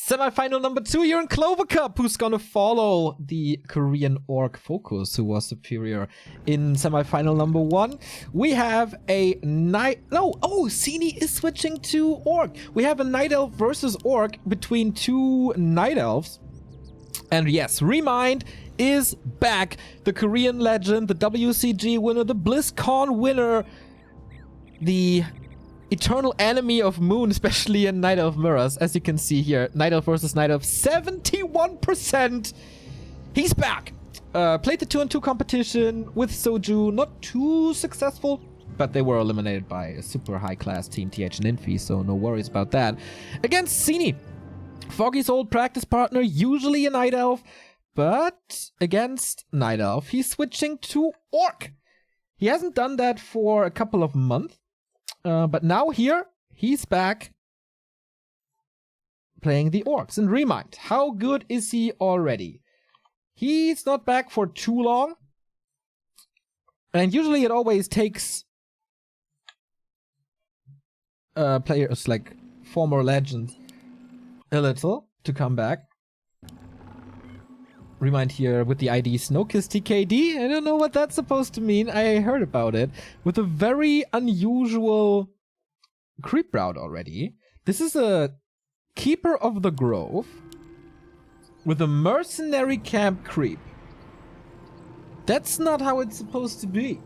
Semifinal number 2 here in Clover Cup. Who's gonna follow the Korean Orc Focus, who was superior in semifinal number 1? We have a Night... No! Oh, Sini is switching to Orc. We have a Night Elf versus Orc between two Night Elves. And yes, ReMinD is back. The Korean legend, the WCG winner, the BlizzCon winner, the eternal enemy of Moon, especially in Night Elf mirrors, as you can see here. Night Elf versus Night Elf, 71%. He's back. Played the 2-on-2 competition with Soju. Not too successful, but they were eliminated by a super high-class team, TH and Infi, so no worries about that. Against Sini, Foggy's old practice partner, usually a Night Elf, but against Night Elf, he's switching to Orc. He hasn't done that for a couple of months. But now here, he's back playing the Orcs. And ReMinD, how good is he already? He's not back for too long. And usually it always takes players like former legends a little to come back. ReMinD here with the ID SnowKissTKD. I don't know what that's supposed to mean. I heard about it. With a very unusual creep route already. This is a Keeper of the Grove with a mercenary camp creep. That's not how it's supposed to be.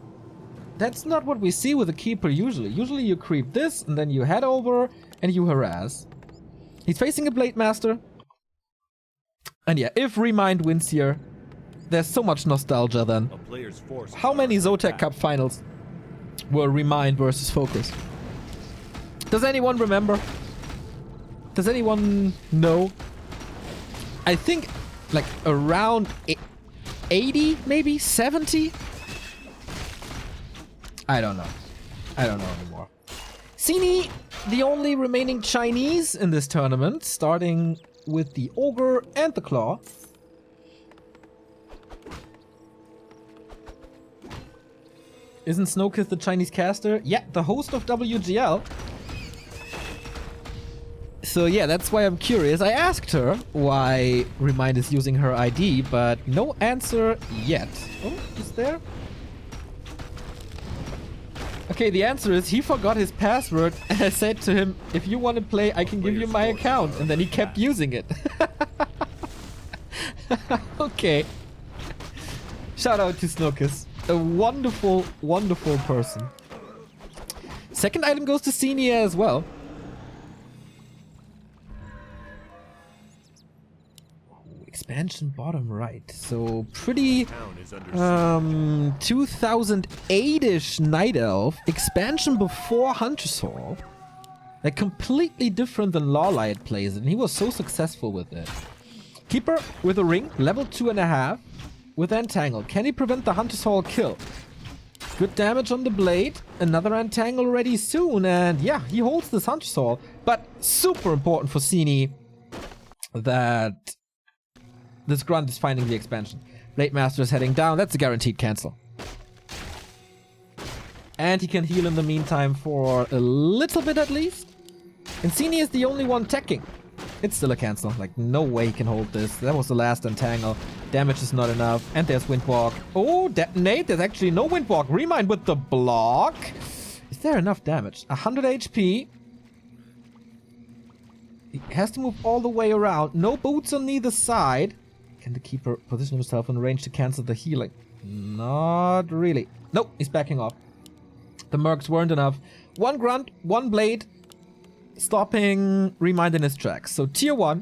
That's not what we see with a Keeper usually. Usually you creep this and then you head over and you harass. He's facing a Blade Master. And yeah, if ReMinD wins here, there's so much nostalgia then. How many Zotac Cup finals were ReMinD versus Focus? Does anyone remember? Does anyone know? I think like around 80, maybe 70? I don't know. I don't know anymore. Sini, the only remaining Chinese in this tournament, starting with the Ogre and the Claw. Isn't SnowKiss the Chinese caster? Yeah, the host of WGL. So yeah, that's why I'm curious. I asked her why ReMinD is using her ID, but no answer yet. Oh, is there? Okay, the answer is he forgot his password and I said to him, if you want to play, I can give you my account. And then he kept using it. Okay. Shout out to SnowKiss. A wonderful, wonderful person. Second item goes to Sini as well. Expansion bottom right. So pretty 2008-ish Night Elf. Expansion before Hunter's Hall. Like completely different than Lawlight plays it, and he was so successful with it. Keeper with a ring, level 2.5 with Entangle. Can he prevent the Hunter's Hall kill? Good damage on the blade. Another Entangle ready soon, and yeah, he holds this Hunter's Hall. But super important for Sini that this grunt is finding the expansion. Blade Master is heading down. That's a guaranteed cancel. And he can heal in the meantime for a little bit at least. And Sini is the only one teching. It's still a cancel. Like, no way he can hold this. That was the last Entangle. Damage is not enough. And there's Windwalk. Oh, detonate. There's actually no Windwalk. ReMinD with the block. Is there enough damage? 100 HP. He has to move all the way around. No boots on either side. Can the Keeper position himself in range to cancel the healing? Not really. Nope, he's backing off. The Mercs weren't enough. One grunt, one blade, stopping ReMinD in his tracks. So tier 1,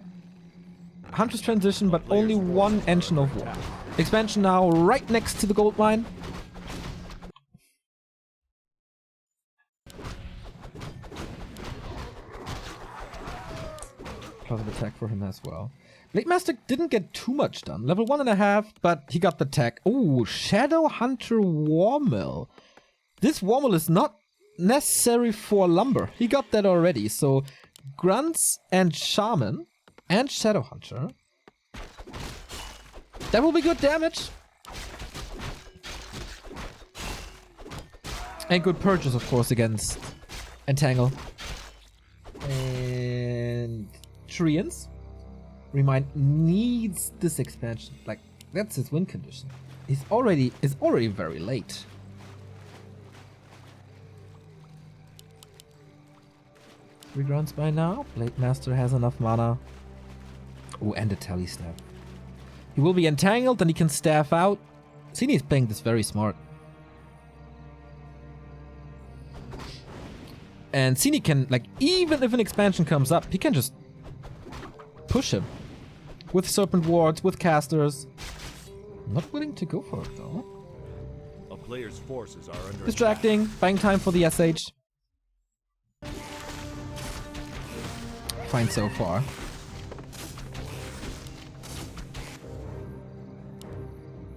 Hunter's transition, but only one Engine of War. Expansion now right next to the gold mine. Positive attack for him as well. Blade Master didn't get too much done. Level 1.5, but he got the tech. Oh, Shadow Hunter Warmill. This Warmill is not necessary for lumber. He got that already. So, Grunts and Shaman and Shadow Hunter. That will be good damage. And good purchase, of course, against Entangle. And Treants. ReMinD needs this expansion. Like, that's his win condition. It's already very late. Three rounds by now. Blade Master has enough mana. Oh, and a Tele Staff. He will be entangled and he can staff out. Sini is playing this very smart. And Sini can, like, even if an expansion comes up, he can just push him. With Serpent Wards, with casters. Not willing to go for it though. A player's forces are under distracting, attack. Buying time for the SH. Fine so far.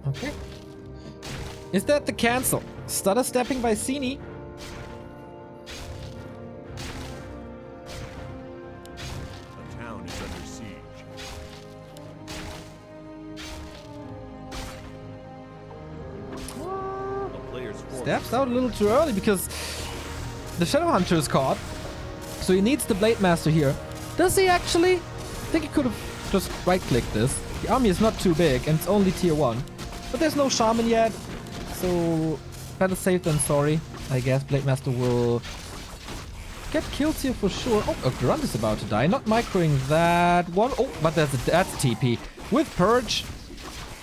Okay. Is that the cancel? Stutter stepping by Sini. The town is under siege. Steps out a little too early because the Shadow Hunter is caught. So he needs the Blade Master here. Does he actually? I think he could have just right-clicked this. The army is not too big and it's only tier 1. But there's no Shaman yet. So better safe than sorry. I guess Blade Master will get kills here for sure. Oh, a Grunt is about to die. Not microing that one. Oh, but that's TP. With Purge.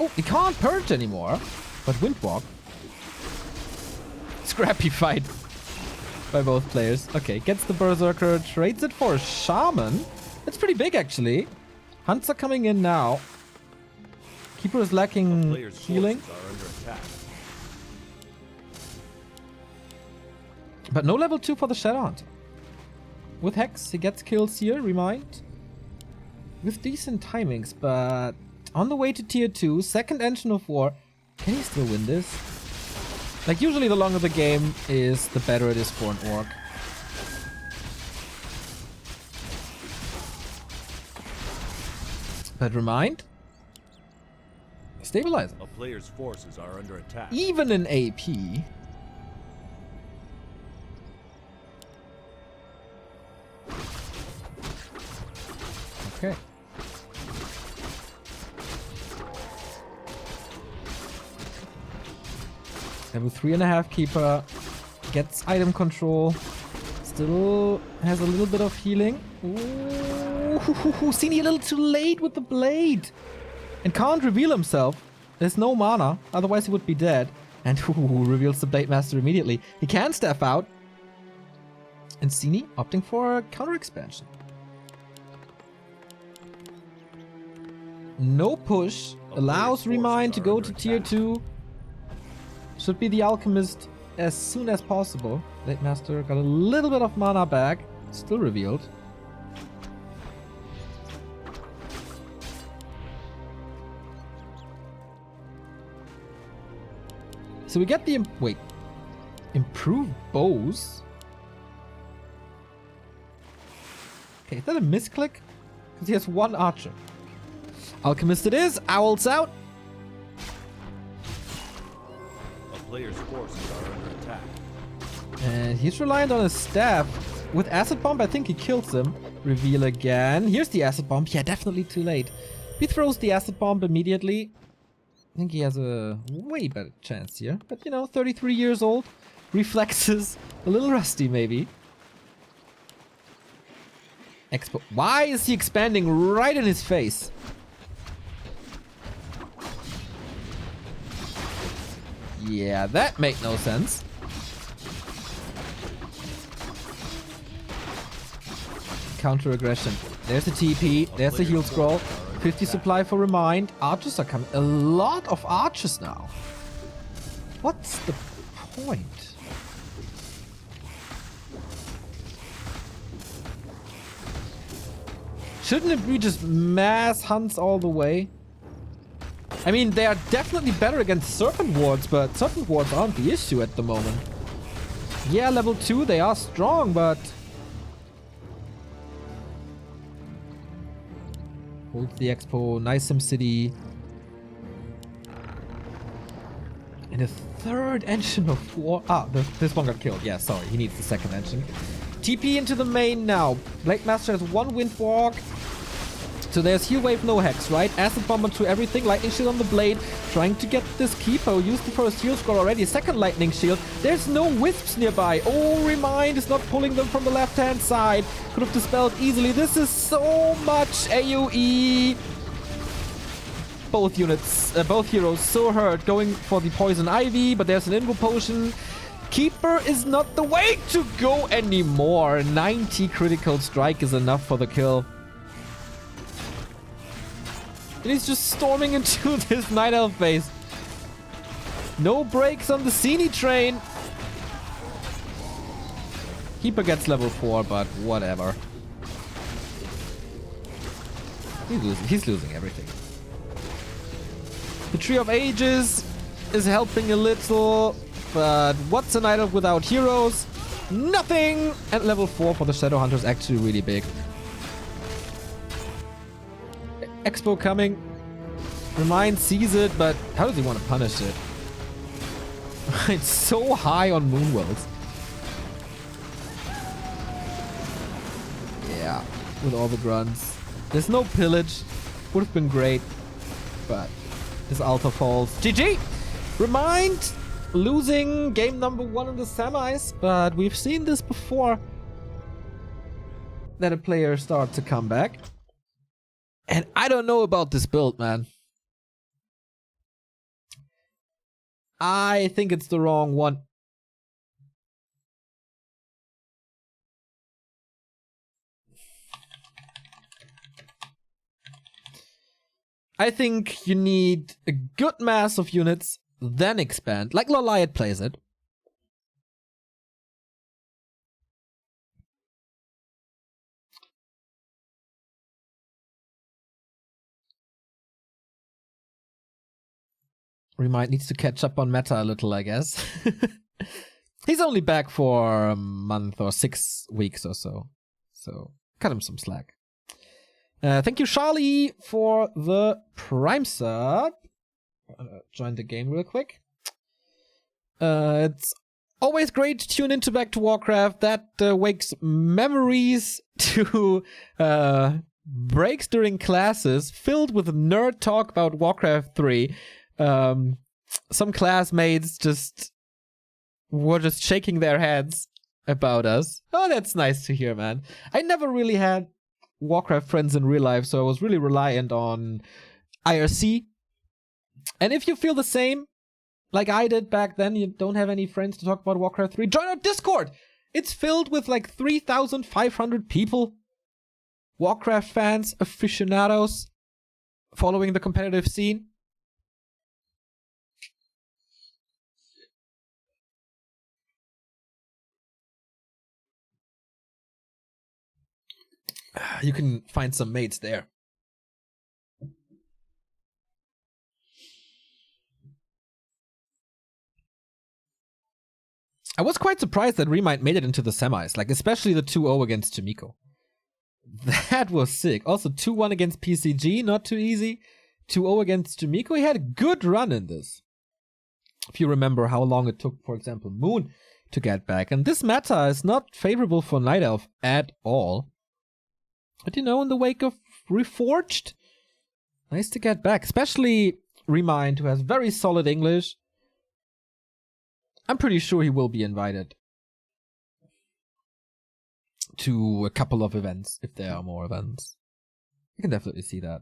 Oh, he can't Purge anymore. But Windwalk. Scrappy fight by both players. Okay, gets the Berserker, trades it for a Shaman. It's pretty big actually. Hunts are coming in now. Keeper is lacking healing. But no level 2 for the Shadow Hunter. With Hex, he gets kills here, ReMinD. With decent timings, but on the way to tier 2, second Engine of War. Can he still win this? Like, usually the longer the game is, the better it is for an Orc. But ReMinD. Stabilizer. A player's forces are under attack. Even in AP. Okay. Level 3.5 Keeper. Gets item control. Still has a little bit of healing. Ooh, Sini a little too late with the blade. And can't reveal himself. There's no mana, otherwise he would be dead. And reveals the Blade Master immediately. He can step out. And Sini opting for a counter expansion. No push. Allows ReMinD to go to tier 2. Should be the Alchemist as soon as possible. Blade Master got a little bit of mana back. Still revealed. So we get the... improved bows? Okay, is that a misclick? Because he has one archer. Alchemist it is. Owls out. A player's forces are under attack. And he's reliant on his staff. With Acid Bomb, I think he kills him. Reveal again. Here's the Acid Bomb. Yeah, definitely too late. He throws the Acid Bomb immediately. I think he has a way better chance here. But, you know, 33 years old. Reflexes. A little rusty, maybe. Expo. Why is he expanding right in his face? Yeah, that made no sense. Counter aggression. There's the TP. There's the heal scroll. 50 supply for ReMinD. Archers are coming. A lot of archers now. What's the point? Shouldn't it be just mass hunts all the way? I mean, they are definitely better against Serpent Wards, but Serpent Wards aren't the issue at the moment. Yeah, level 2, they are strong, but... Hold the Expo, nice SimCity. And a third engine of war. Ah, this one got killed. Yeah, sorry, he needs the second engine. TP into the main now. Blade Master has one Windwalk. So there's Heal Wave, no Hex, right? Acid Bomb onto everything. Lightning Shield on the Blade. Trying to get this Keeper. Used the first Heal Scroll already. Second Lightning Shield. There's no Wisps nearby. Oh, ReMinD is not pulling them from the left-hand side. Could have dispelled easily. This is so much AoE. Both units, both heroes so hurt. Going for the Poison Ivy, but there's an Invo Potion. Keeper is not the way to go anymore. 90 critical strike is enough for the kill. And he's just storming into this Night Elf base. No brakes on the Sini train. Keeper gets level 4, but whatever. He's losing everything. The Tree of Ages is helping a little, but what's a Night Elf without heroes? Nothing! And level 4 for the Shadow Hunter is actually really big. Expo coming. ReMinD sees it, but how does he want to punish it? It's so high on Moonworlds. Yeah, with all the grunts. There's no pillage. Would have been great, but this Alpha falls. GG! ReMinD losing game number 1 in the semis, but we've seen this before. That a player starts to come back. And I don't know about this build, man. I think it's the wrong one. I think you need a good mass of units, then expand, like Loliot plays it. ReMinD needs to catch up on meta a little, I guess. He's only back for a month or 6 weeks or so. So, cut him some slack. Thank you, Charlie, for the Prime sub. Join the game real quick. It's always great to tune into Back to Warcraft. That wakes memories to breaks during classes filled with nerd talk about Warcraft 3. Some classmates were just shaking their heads about us. Oh, that's nice to hear, man. I never really had Warcraft friends in real life, so I was really reliant on IRC. And if you feel the same, like I did back then, you don't have any friends to talk about Warcraft 3, join our Discord! It's filled with like 3,500 people. Warcraft fans, aficionados, following the competitive scene. You can find some mates there. I was quite surprised that ReMinD made it into the semis, like especially the 2-0 against Chimiko. That was sick. Also 2-1 against PCG, not too easy. 2-0 against Chimiko. He had a good run in this. If you remember how long it took, for example, Moon to get back. And this meta is not favorable for Night Elf at all. But you know, in the wake of Reforged, nice to get back. Especially ReMinD, who has very solid English. I'm pretty sure he will be invited to a couple of events, if there are more events. I can definitely see that.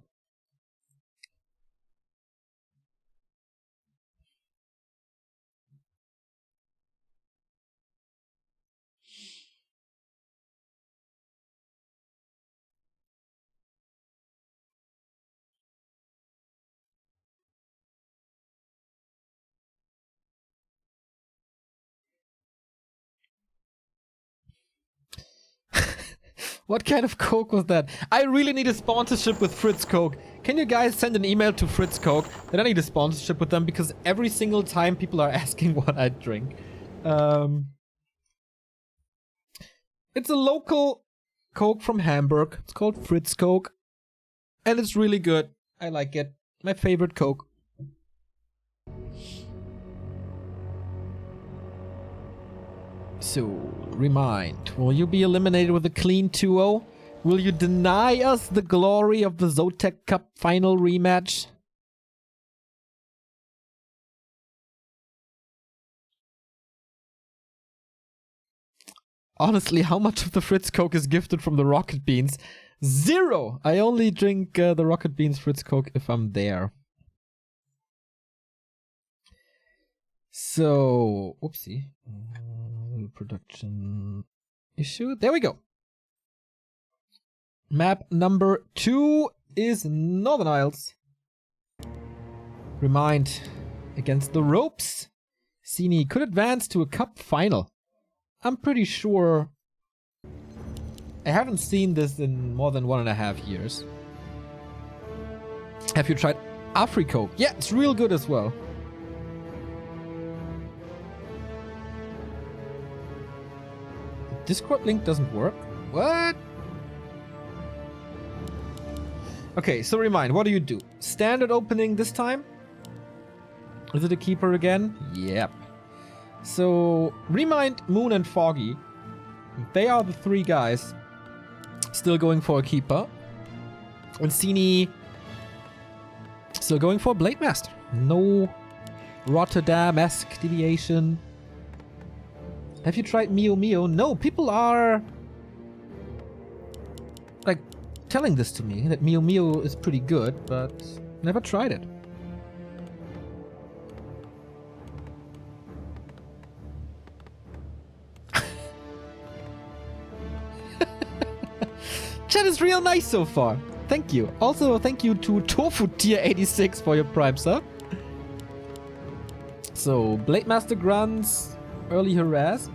What kind of Coke was that? I really need a sponsorship with Fritz Coke. Can you guys send an email to Fritz Coke that I need a sponsorship with them, because every single time people are asking what I drink. It's a local Coke from Hamburg. It's called Fritz Coke. And it's really good. I like it. My favorite Coke. So, ReMinD, will you be eliminated with a clean 2-0? Will you deny us the glory of the Zotac Cup final rematch? Honestly, how much of the Fritz Coke is gifted from the Rocket Beans? 0! I only drink the Rocket Beans Fritz Coke if I'm there. So, whoopsie. Production issue. There we go. Map number 2 is Northern Isles. ReMinD against the ropes. Sini could advance to a cup final. I'm pretty sure I haven't seen this in more than 1.5 years. Have you tried Africo? Yeah, it's real good as well. Discord link doesn't work? What? Okay, so ReMinD, what do? Standard opening this time? Is it a keeper again? Yep. So, ReMinD, Moon, and Foggy, they are the 3 guys still going for a keeper. And Sini still going for a Blade Master. No Rotterdam-esque deviation. Have you tried Mio Mio? No, people are like telling this to me, that Mio Mio is pretty good, but never tried it. Chat is real nice so far. Thank you. Also, thank you to Tofu Tier 86 for your Prime sub. So, Blade Master grunts, early harass.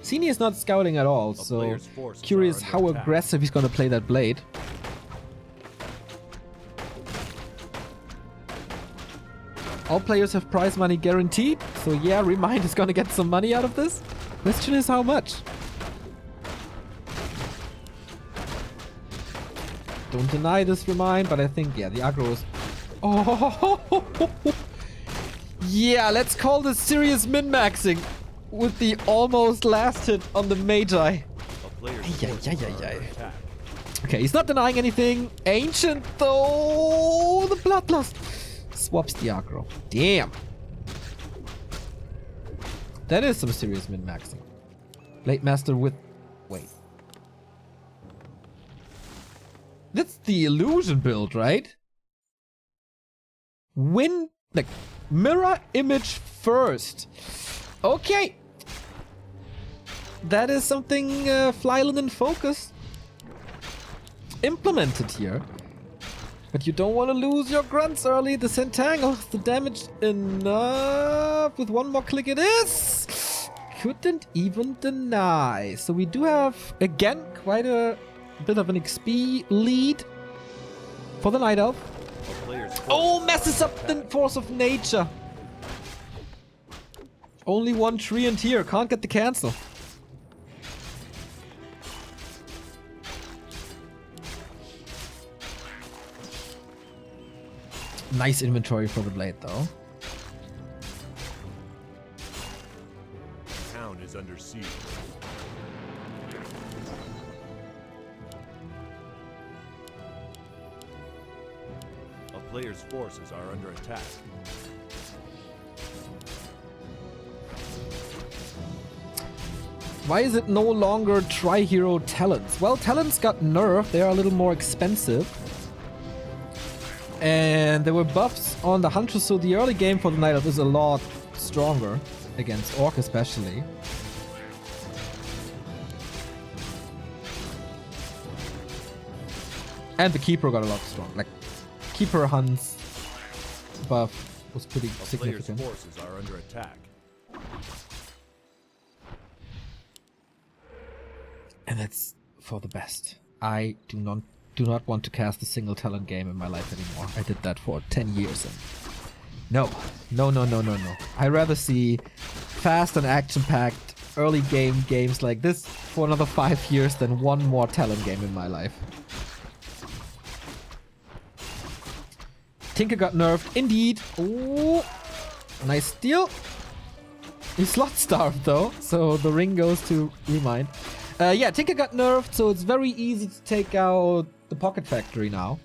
Sini is not scouting at all, so curious how aggressive he's gonna play that blade. All players have prize money guaranteed, so yeah, ReMinD is gonna get some money out of this. Question is how much? Don't deny this, ReMinD, but I think, yeah, the aggro is... Oh! Yeah, let's call this serious min-maxing with the almost last hit on the Magi. Okay, he's not denying anything. Ancient, though. The Bloodlust swaps the aggro. Damn. That is some serious min-maxing. Blade Master with... Wait. That's the illusion build, right? Win... Like, mirror image first. Okay. That is something Flyland and Focus implemented here. But you don't want to lose your grunts early. The Centangle, the damage enough. With one more click it is. Couldn't even deny. So we do have, again, quite a bit of an XP lead for the Night Elf. Oh, messes up the force of nature. Only one tree and here. Can't get the cancel. Nice inventory for the blade, though. The town is under siege. A player's forces are under attack. Why is it no longer Tri-Hero Talents? Well, Talents got nerfed. They are a little more expensive. And there were buffs on the Huntress, so the early game for the Night Elf is a lot stronger. Against Orc especially. And the Keeper got a lot stronger. Like, Keeper Hunts buff was pretty significant. Player's forces are under attack. And that's for the best. I do not want to cast a single talent game in my life anymore. I did that for 10 years and no. I rather see fast and action-packed early game games like this for another 5 years than one more talent game in my life. Tinker got nerfed, indeed. Ooh, nice steal. He's slot starved though, so the ring goes to ReMinD. Yeah, Tinker got nerfed, so it's very easy to take out the Pocket Factory now.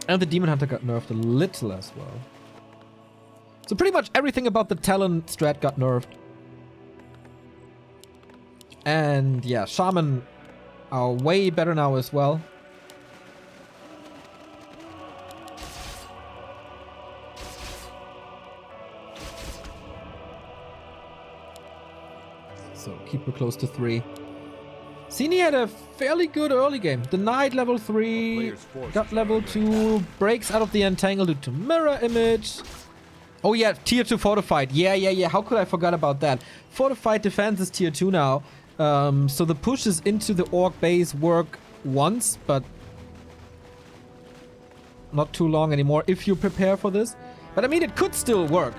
And the Demon Hunter got nerfed a little as well. So pretty much everything about the Talon strat got nerfed. And yeah, Shaman are way better now as well. So keep her close to 3. Sini had a fairly good early game. Denied level 3, got level 2, breaks out of the entangle due to mirror image. Oh yeah, tier 2 fortified. Yeah. How could I forget about that? Fortified defense is tier 2 now. So the pushes into the orc base work once, but not too long anymore if you prepare for this. But I mean, it could still work.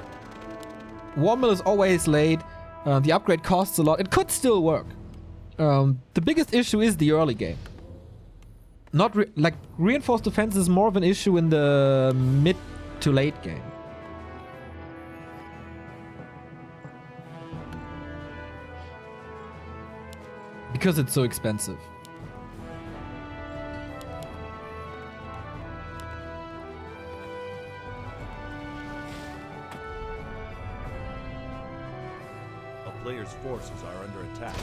War Mill is always late. The upgrade costs a lot. It could still work. The biggest issue is the early game. Not like reinforced defense is more of an issue in the mid to late game. Because it's so expensive. A player's forces are under attack.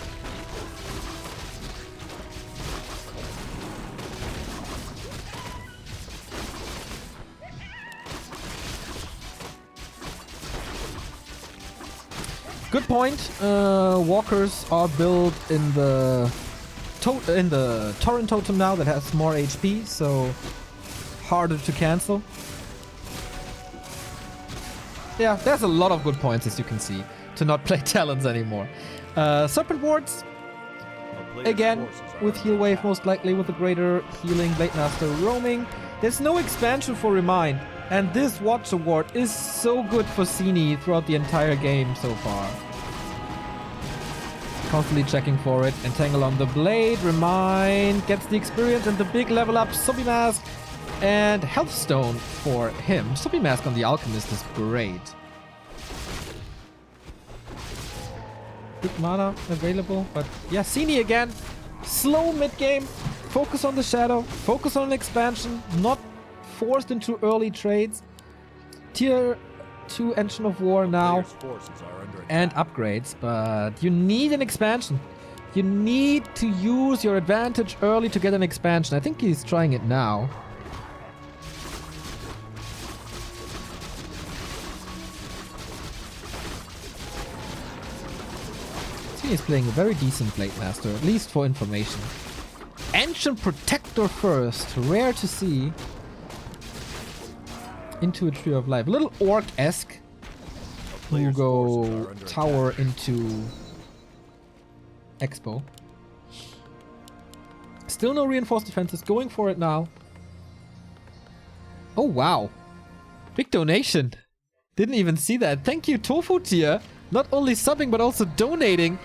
Good point. Walkers are built in the Torrent Totem now that has more HP, so harder to cancel. Yeah, there's a lot of good points, as you can see, to not play Talons anymore. Serpent Wards, again, with heal wave most likely, with a greater healing. Blade Master roaming. There's no expansion for ReMinD. And this Watch Award is so good for Sini throughout the entire game so far. Constantly checking for it. Entangle on the blade. ReMinD gets the experience and the big level up. Zombie Mask and Health Stone for him. Zombie Mask on the Alchemist is great. Good mana available, but yeah, Sini again. Slow mid-game. Focus on the Shadow. Focus on an expansion. Not forced into early trades. Tier 2 Engine of War now. And upgrades, but you need an expansion. You need to use your advantage early to get an expansion. I think he's trying it now. He's playing a very decent Blade Master, at least for information. Ancient Protector first, rare to see. Into a Tree of Life. A little orc-esque. Who go tower into Expo. Still no reinforced defenses. Going for it now. Oh, wow. Big donation. Didn't even see that. Thank you, Tofu Tier. Not only subbing, but also donating.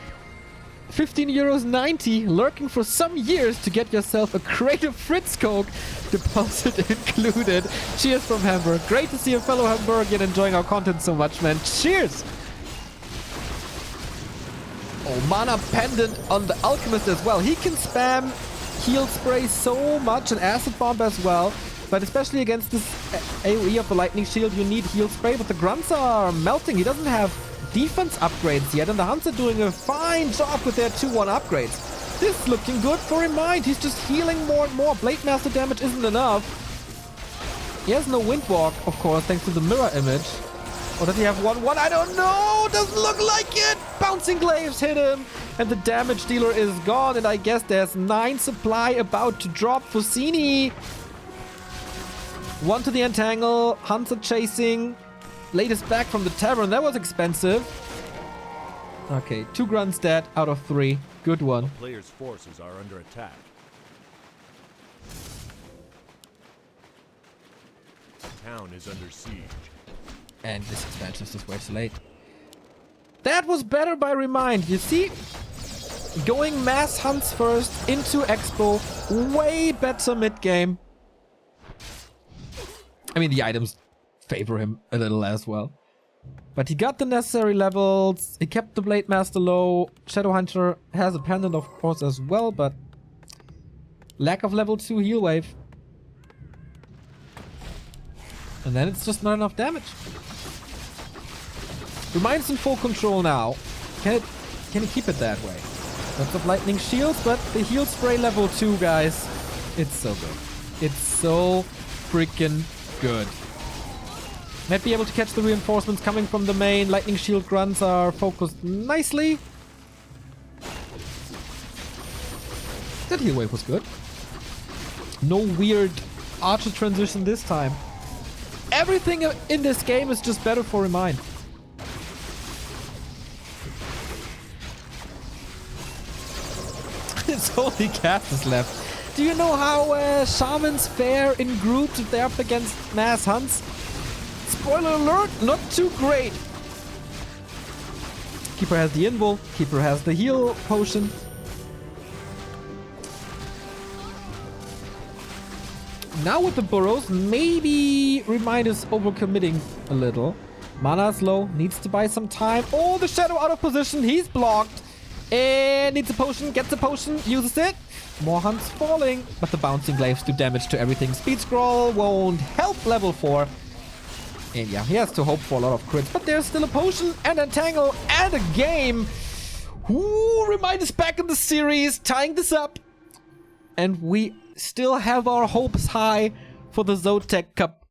15.90 €, lurking for some years to get yourself a crate of Fritz Coke, deposit included. Cheers from Hamburg. Great to see a fellow Hamburgian enjoying our content so much, man. Cheers! Oh, Mana Pendant on the Alchemist as well. He can spam Heal Spray so much and Acid Bomb as well. But especially against this AoE of the Lightning Shield, you need Heal Spray. But the Grunts are melting. He doesn't have defense upgrades yet, and the Hunts are doing a fine job with their 2-1 upgrades. This is looking good for ReMinD. He's just healing more and more. Blade Master damage isn't enough. He has no Windwalk, of course, thanks to the mirror image. Or does he have 1-1? I don't know! Doesn't look like it! Bouncing Glaives hit him, and the damage dealer is gone, and I guess there's 9 supply about to drop for Sini. 1 to the Entangle. Hunts are chasing. Latest back from the tavern. That was expensive. Okay, 2 grunts dead out of 3. Good one. The player's forces are under attack. The town is under siege. And this expansion is just way too late. That was better by ReMinD. You see? Going mass hunts first into Expo. Way better mid-game. I mean, the items favor him a little as well. But he got the necessary levels. He kept the Blade Master low. Shadow Hunter has a pendant, of course, as well, but lack of level 2 heal wave. And then it's just not enough damage. ReMinD's in full control now. Can it keep it that way? Lots of lightning shields, but the heal spray level 2, guys. It's so good. It's so freaking good. Might be able to catch the reinforcements coming from the main. Lightning shield grunts are focused nicely. That heal wave was good. No weird archer transition this time. Everything in this game is just better for ReMinD. It's only casters left. Do you know how shamans fare in groups if they're up against mass hunts? Spoiler alert, not too great. Keeper has the invul, Keeper has the heal potion. Now with the burrows, maybe ReMinD is overcommitting a little. Mana's low, needs to buy some time. Oh, the shadow out of position, he's blocked. And needs a potion, gets a potion, uses it. More hunts falling, but the bouncing glaives do damage to everything. Speed scroll won't help level 4. And yeah, he has to hope for a lot of crits, but there's still a potion and a tangle and a game. Ooh, ReMinD is back in the series, tying this up. And we still have our hopes high for the Zotac Cup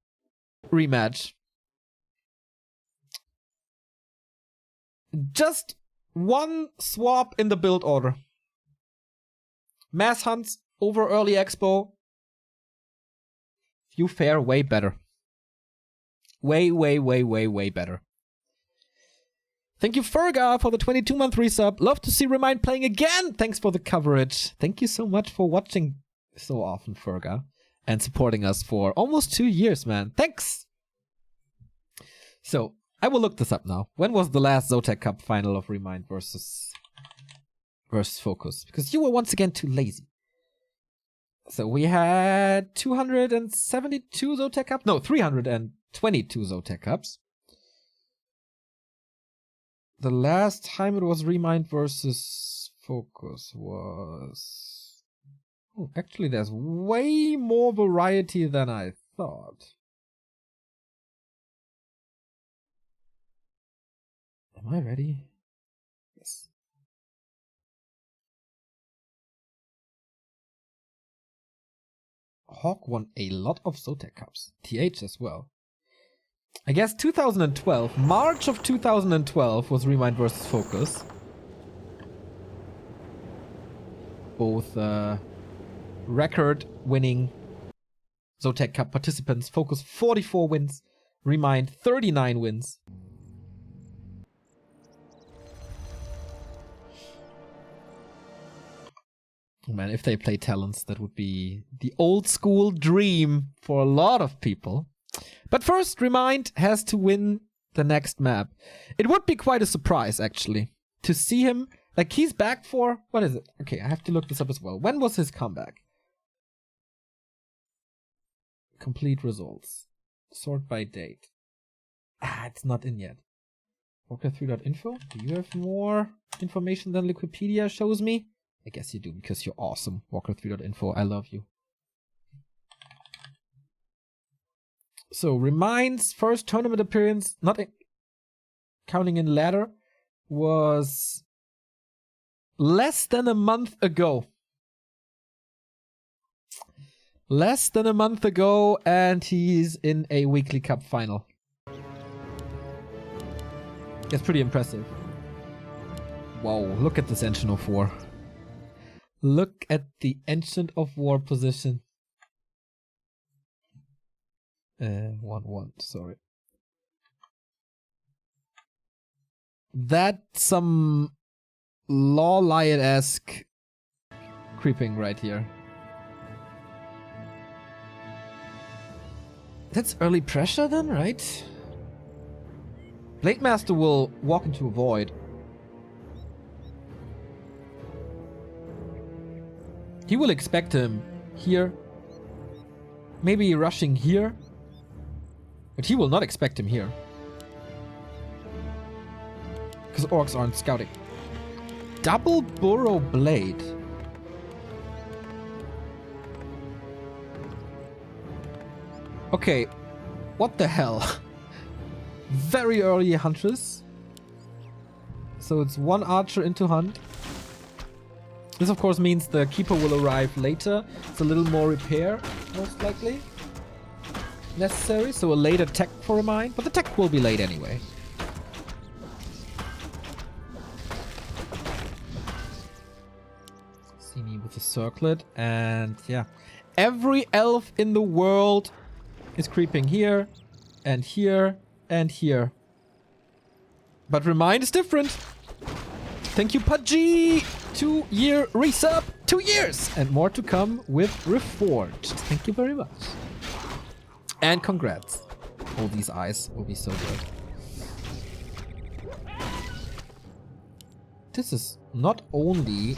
rematch. Just one swap in the build order. Mass hunts over early expo. You fare way better. Way better. Thank you, Ferga, for the 22-month resub. Love to see ReMinD playing again. Thanks for the coverage. Thank you so much for watching so often, Ferga, and supporting us for almost 2 years, man. Thanks. So, I will look this up now. When was the last Zotac Cup final of ReMinD versus Focus? Because you were once again too lazy. So we had 272 Zotac Cups? No, 322 Zotac Cups. The last time it was ReMinD versus Focus was... Oh, actually there's way more variety than I thought. Am I ready? Yes. Hawk won a lot of Zotac Cups. TH as well. I guess 2012, March of 2012 was ReMinD versus Focus. Both record-winning Zotac Cup participants. Focus 44 wins, ReMinD 39 wins. Man, if they play talents, that would be the old school dream for a lot of people. But first, ReMinD has to win the next map. It would be quite a surprise, actually, to see him. Like, he's back for... What is it? Okay, I have to look this up as well. When was his comeback? Complete results. Sort by date. Ah, it's not in yet. Warcraft3.info? Do you have more information than Wikipedia shows me? I guess you do, because you're awesome. Warcraft3.info, I love you. So, ReMinD's first tournament appearance, not counting in ladder, was less than a month ago. Less than a month ago, and he's in a weekly cup final. That's pretty impressive. Wow, look at this Ancient of War. Look at the Ancient of War position. 1-1, sorry. That's some Law Lion-esque creeping right here. That's early pressure then, right? Blade Master will walk into a void. He will expect him here. Maybe rushing here. But he will not expect him here. because orcs aren't scouting. Double burrow blade. Okay, what the hell? Very early huntress. So it's one archer into hunt. This of course means the keeper will arrive later. It's a little more repair, most likely. Necessary, so a later tech for a mine, but the tech will be late anyway. Sini with the circlet, and yeah. Every elf in the world is creeping here, and here, and here. But ReMinD is different. Thank you, Pudgy! 2-year resub! 2 years! And more to come with Reforged. Thank you very much. And congrats. All these eyes will be so good. This is not only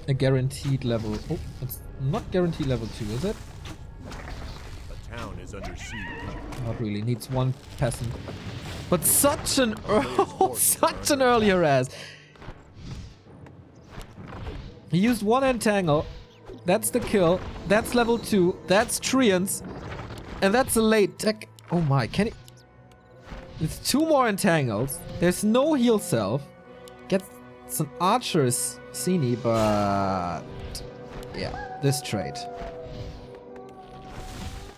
a guaranteed level... Oh, it's not guaranteed level 2, is it? A town is under siege. Not really. Needs one peasant. But such an early harass. He used one entangle. That's the kill. That's level 2. That's treants. And that's a late tech. Oh my, can he... It's 2 more entangles. There's no heal self. Gets some archers, Sini, but... Yeah, this trade.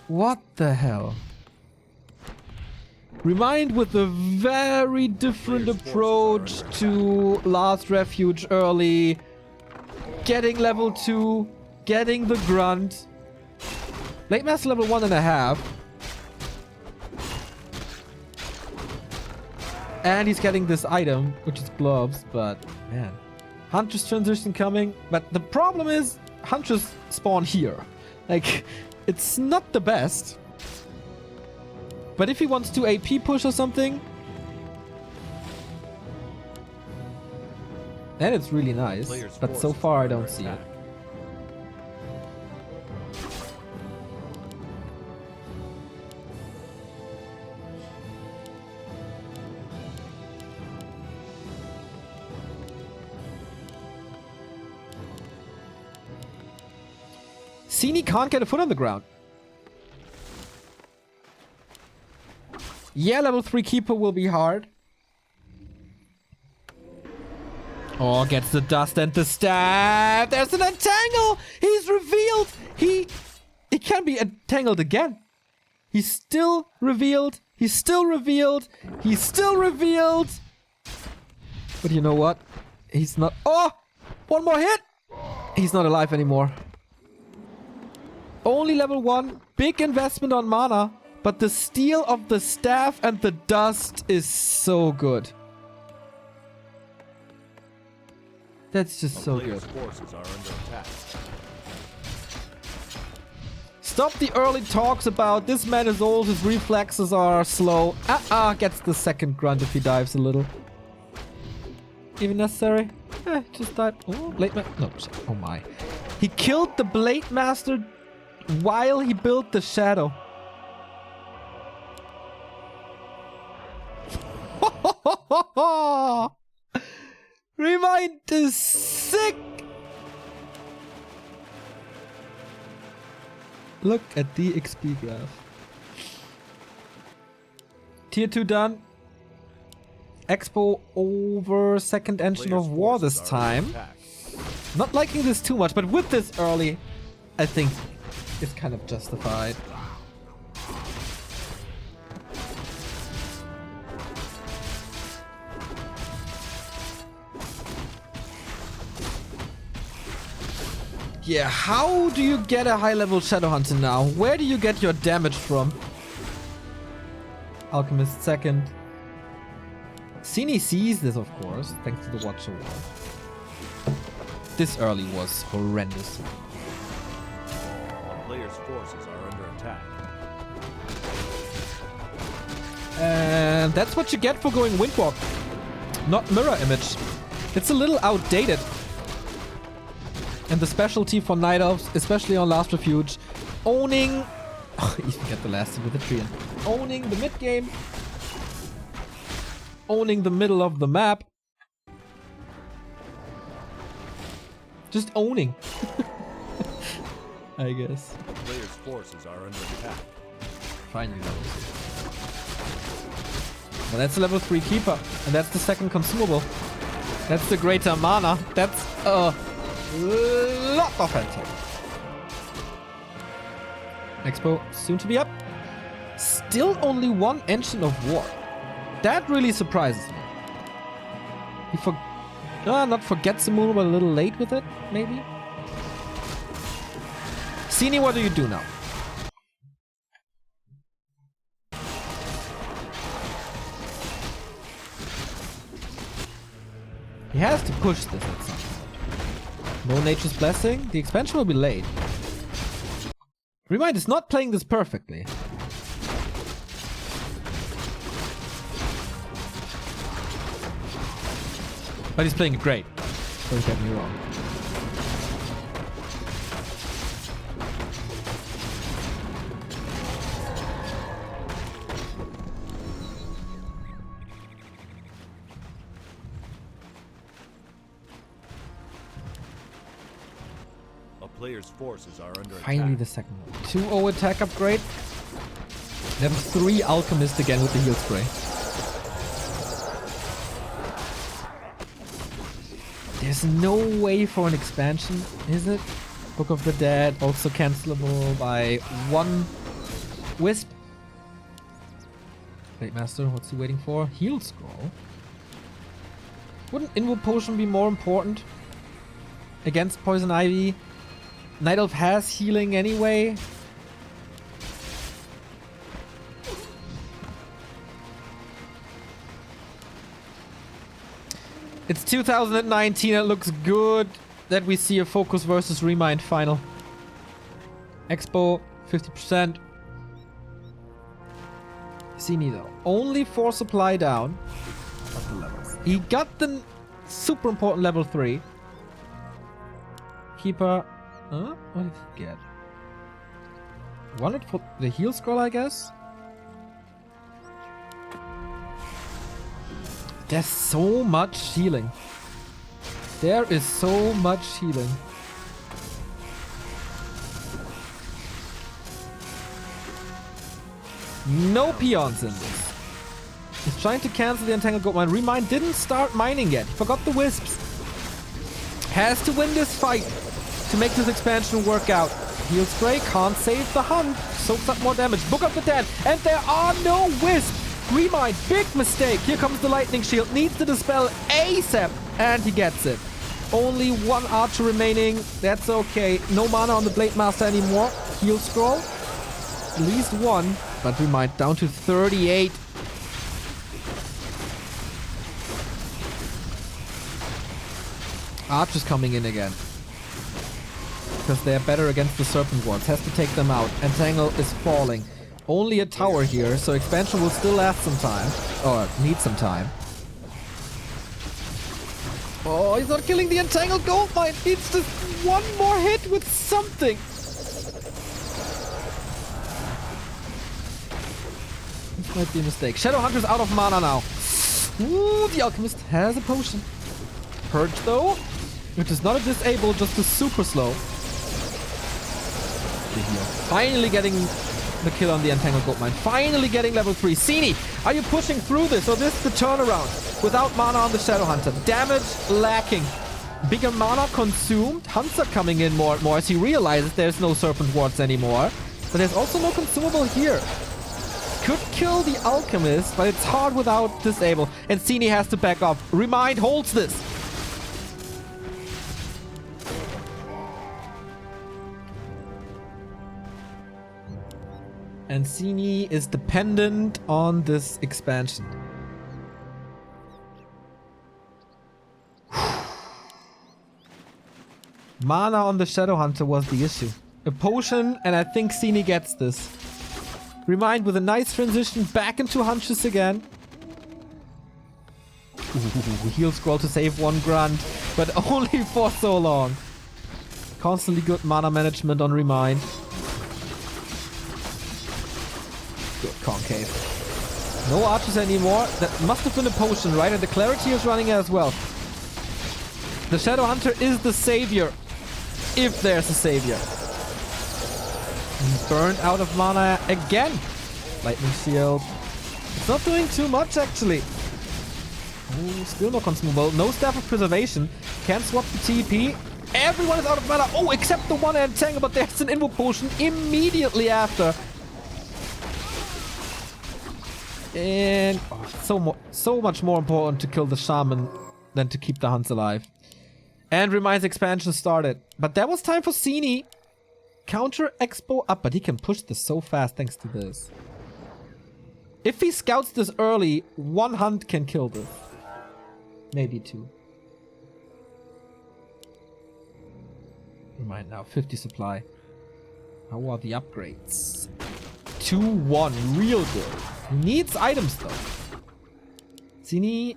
What the hell? ReMinD with a very different approach to Last Refuge early. Getting level 2. Getting the grunt. Late Master level 1.5. And he's getting this item, which is gloves, but man. Huntress transition coming, but the problem is Huntress spawn here. Like, it's not the best. But if he wants to AP push or something, then it's really nice. But so far I don't see it. Sini can't get a foot on the ground. Yeah, level 3 keeper will be hard. Oh, gets the dust and the stab. There's an entangle. He's revealed. He can't be entangled again. He's still revealed. He's still revealed. He's still revealed. But you know what? He's not... Oh! One more hit. He's not alive anymore. Only level 1. Big investment on mana. But the steal of the staff and the dust is so good. That's just so good. Forces are under attack. Stop the early talks about this man is old, his reflexes are slow. Gets the second grunt if he dives a little. Even necessary? Just dive. Oh, Blade Master. No, oh my. He killed the Blade Master while he built the Shadow. ReMinD is sick. Look at the XP graph. Tier 2 done. Expo over second engine of war this time. Not liking this too much, but with this early, I think it's kind of justified. Yeah, how do you get a high-level Shadow Hunter now? Where do you get your damage from? Alchemist second. Sini sees this, of course, thanks to the Watcher Wall. This early was horrendous. A player's forces are under attack. And that's what you get for going Windwalk. Not Mirror Image. It's a little outdated. And the specialty for Night Elves, especially on Last Refuge, owning... Oh, even get the last with the Treant. Owning the mid-game. Owning the middle of the map. Just owning. I guess. A player's forces are under attack. Finally. Well, that's a level 3 keeper. And that's the second consumable. That's the greater mana. That's a lot of attack. Expo soon to be up. Still only one Engine of War. That really surprises me. He not forgets the move, but a little late with it, maybe? Sini, what do you do now? He has to push this at some point. No Nature's Blessing. The expansion will be late. ReMinD is not playing this perfectly. But he's playing it great. Don't get me wrong. A player's forces are under Finally attack. the second one. 2-0 attack upgrade. Level 3 Alchemist again with the heal spray. There's no way for an expansion, is it? Book of the Dead, also cancelable by 1 Wisp. Blade Master, what's he waiting for? Heal Scroll. Wouldn't Invo Potion be more important against Poison Ivy? Night Elf has healing anyway. It's 2019, it looks good that we see a Focus versus ReMinD final. Expo, 50%. Sini though, only 4 supply down of the levels. He got the super important level 3. Keeper, what did he get? Wanted for the heal scroll, I guess? There's so much healing. There is so much healing. No peons in this. He's trying to cancel the Entangled Gold Mine. ReMinD didn't start mining yet. He forgot the wisps. Has to win this fight to make this expansion work out. Heal spray can't save the hunt. Soaks up more damage. Book of the Dead. And there are no wisps. ReMinD, big mistake. Here comes the lightning shield. Needs to dispel ASAP. And he gets it. Only 1 archer remaining. That's okay. No mana on the Blade Master anymore. Heal scroll. At least 1. But ReMinD down to 38. Archers coming in again. Because they're better against the Serpent Wards. Has to take them out. Entangle is falling. Only a tower here, so expansion will still last some time. Or need some time. Oh, he's not killing the Entangled Gold Mine. Needs just 1 more hit with something. This might be a mistake. Shadowhunter's out of mana now. Ooh, the Alchemist has a potion. Purge though, which is not a disable, just a super slow. Finally getting the kill on the Entangled Gold Mine. Finally getting level 3. Sini, are you pushing through this? Or this is the turnaround? Without mana on the Shadowhunter. Damage lacking. Bigger mana consumed. Hunts are coming in more and more as he realizes there's no Serpent Wards anymore. But there's also no consumable here. Could kill the Alchemist, but it's hard without disable. And Sini has to back off. ReMinD holds this. And Sini is dependent on this expansion. Mana on the Shadowhunter was the issue. A potion, and I think Sini gets this. ReMinD with a nice transition back into Hunches again. Ooh, heal scroll to save 1 grunt, but only for so long. Constantly good mana management on ReMinD. Good concave. No archers anymore. That must have been a potion, right? And the clarity is running as well. The Shadowhunter is the savior if there's a savior. Burned out of mana again. Lightning shield. It's not doing too much actually. Ooh, still no consumable. No staff of preservation. Can't swap the TP. Everyone is out of mana. Oh, except the one and Tangle, but there's an invo potion immediately after. And so much more important to kill the shaman than to keep the hunts alive. And ReMinD's expansion started. But that was time for Sini. Counter Expo up, but he can push this so fast thanks to this. If he scouts this early, one hunt can kill this. Maybe two. ReMinD now, 50 supply. How are the upgrades? 2-1, real good. Needs items though. Sini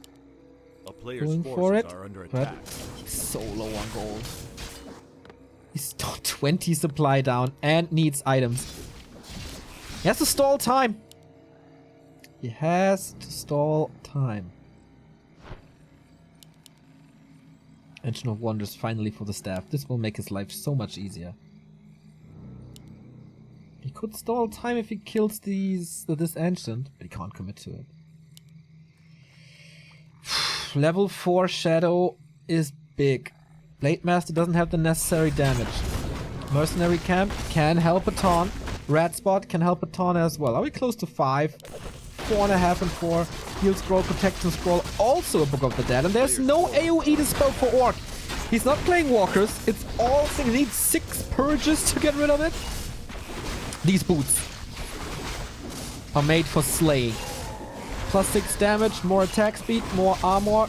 going for it, but he's so low on gold. He's 20 supply down and needs items. He has to stall time. He has to stall time. Engine of Wonders finally for the staff. This will make his life so much easier. He could stall time if he kills this ancient, but he can't commit to it. Level 4 Shadow is big. Blade Master doesn't have the necessary damage. Mercenary Camp can help a ton. Rat Spot can help a ton as well. Are we close to 5? 4.5 and 4. Heal Scroll, Protection Scroll, also a Book of the Dead. And there's no AoE dispel for Orc. He's not playing Walkers. It's all things. He needs 6 Purges to get rid of it. These boots are made for slaying. Plus 6 damage, more attack speed, more armor.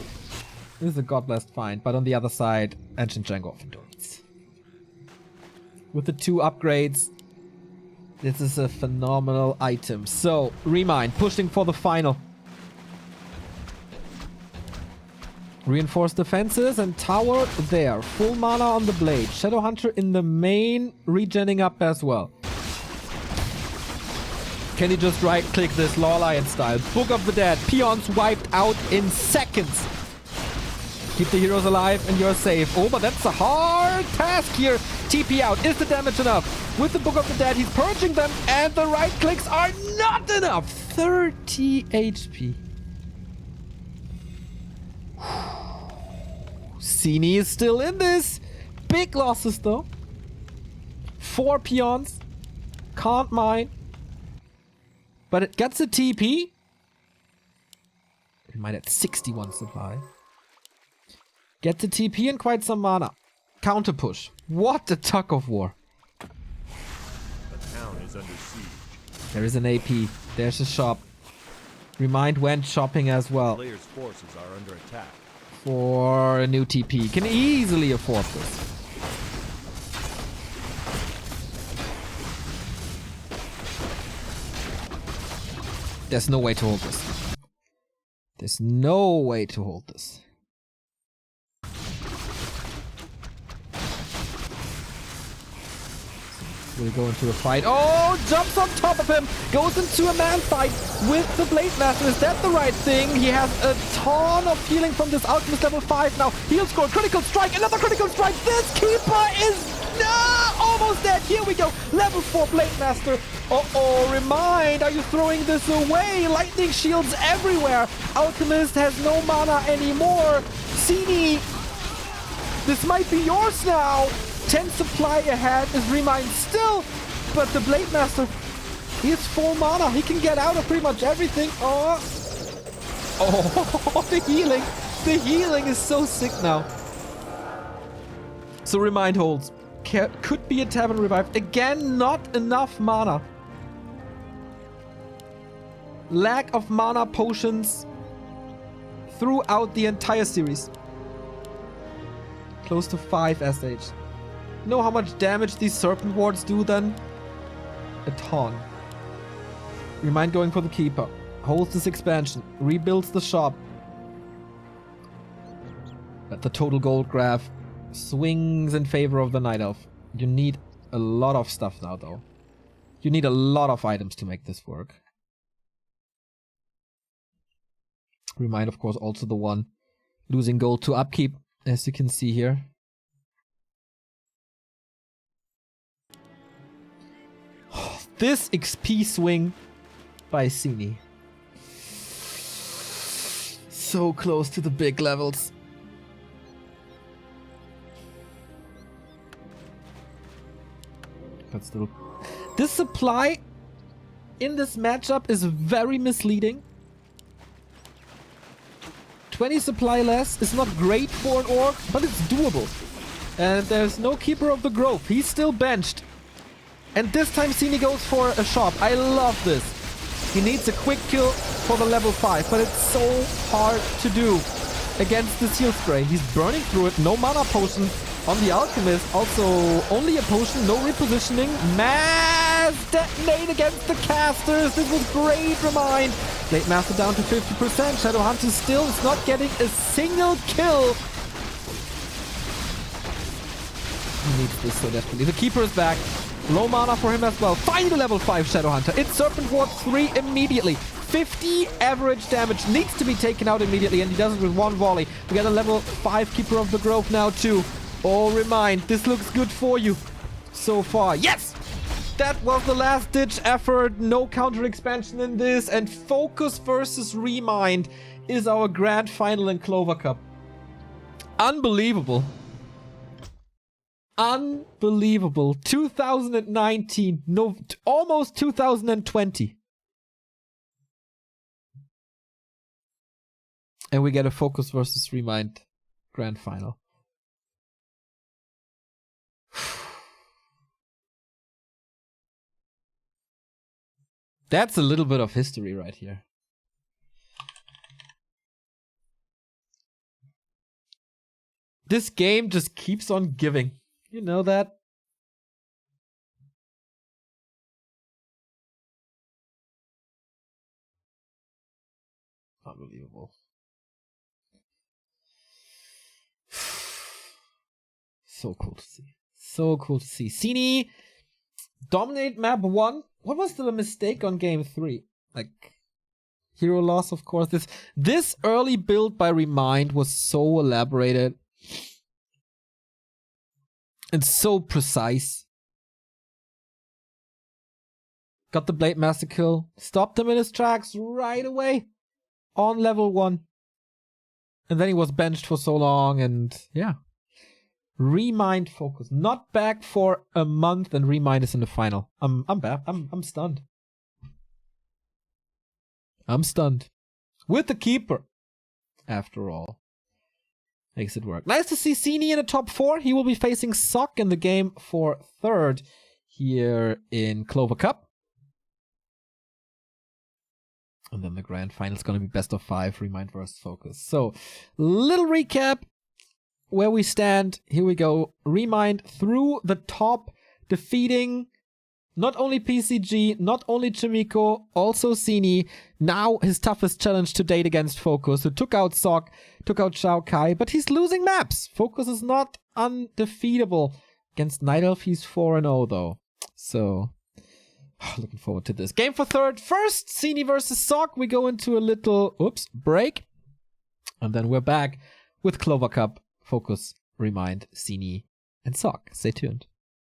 This is a God-blessed find. But on the other side, Ancient Django of Endurance. With the 2 upgrades, this is a phenomenal item. So, ReMinD pushing for the final. Reinforced defenses and tower there. Full mana on the blade. Shadowhunter in the main, regenning up as well. Can he just right-click this Law Lion style? Book of the Dead. Peons wiped out in seconds. Keep the heroes alive and you're safe. Oh, but that's a hard task here. TP out. Is the damage enough? With the Book of the Dead, he's purging them and the right-clicks are not enough. 30 HP. Sini is still in this. Big losses though. 4 peons. Can't mine. But it gets a TP. It might have 61 supply. Gets a TP and quite some mana. Counter push. What a tug of war. The town is under siege. There is an AP. There's a shop. ReMinD went shopping as well. Players' forces are under attack. For a new TP. Can easily afford this. There's no way to hold this. There's no way to hold this. We'll go into a fight. Oh, jumps on top of him. Goes into a man fight with the Blade Master. Is that the right thing? He has a ton of healing from this Alchemist level 5 now. Heal score, critical strike, another critical strike. This Keeper is almost dead. Here we go. Level 4 Blade Master. Uh-oh, ReMinD, are you throwing this away? Lightning shields everywhere. Alchemist has no mana anymore. Sini, this might be yours now. 10 supply ahead is ReMinD still, but the Blade Master, he has full mana. He can get out of pretty much everything. Oh, the healing. The healing is so sick now. So ReMinD holds. Could be a Tavern Revive. Again, not enough mana. Lack of mana potions throughout the entire series. Close to 5 SH. Know how much damage these Serpent Wards do then? A ton. ReMinD going for the Keeper. Holds this expansion. Rebuilds the shop. But the total gold graph swings in favor of the Night Elf. You need a lot of stuff now though. You need a lot of items to make this work. ReMinD of course also the one losing gold to upkeep, as you can see here. this XP swing by Sini. So close to the big levels. But still, this supply in this matchup is very misleading. 20 supply less is not great for an orc, but it's doable. And there's no Keeper of the Grove. He's still benched. And this time Sini goes for a shop. I love this. He needs a quick kill for the level 5, but it's so hard to do against this heal spray. He's burning through it. No mana potion on the Alchemist. Also, only a potion, no repositioning. Mass detonate against the casters. This was great, ReMinD. Blade Master down to 50%. Shadowhunter still is not getting a single kill. He needs this so desperately. The Keeper is back. Low mana for him as well. Find the level 5 Shadowhunter. It's Serpent Ward 3 immediately. 50 average damage needs to be taken out immediately, and he does it with one volley. We got a level 5 Keeper of the Grove now too. Oh, ReMinD, this looks good for you so far. Yes! That was the last ditch effort. No counter expansion in this, and Focus versus ReMinD is our grand final in Clover Cup. Unbelievable. Unbelievable. 2019. No, almost 2020. And we get a Focus versus ReMinD grand final. That's a little bit of history right here. This game just keeps on giving. You know that? Unbelievable. So cool to see. So cool to see. Sini dominate map 1. What was the mistake on game 3? Like, hero loss, of course. This early build by ReMinD was so elaborated. And so precise. Got the Blade Master kill. Stopped him in his tracks right away. On level 1. And then he was benched for so long, and yeah. ReMinD Focus. Not back for a month, and ReMinD is in the final. I'm back. I'm stunned. I'm stunned. With the Keeper. After all. Makes it work. Nice to see Sini in the top 4. He will be facing Sock in the game for 3rd here in Clover Cup. And then the grand final is going to be best of 5, ReMinD versus Focus. So, little recap where we stand. Here we go. ReMinD through the top, defeating not only PCG, not only Chimiko, also Sini. Now his toughest challenge to date against Focus, who took out Sock, took out Shao Kai, but he's losing maps. Focus is not undefeatable. Against Night Elf, he's 4-0 though. So, looking forward to this. Game for 3rd. First, Sini versus Sock. We go into a little, break. And then we're back with Clover Cup, Focus, ReMinD, Sini, and Sock. Stay tuned.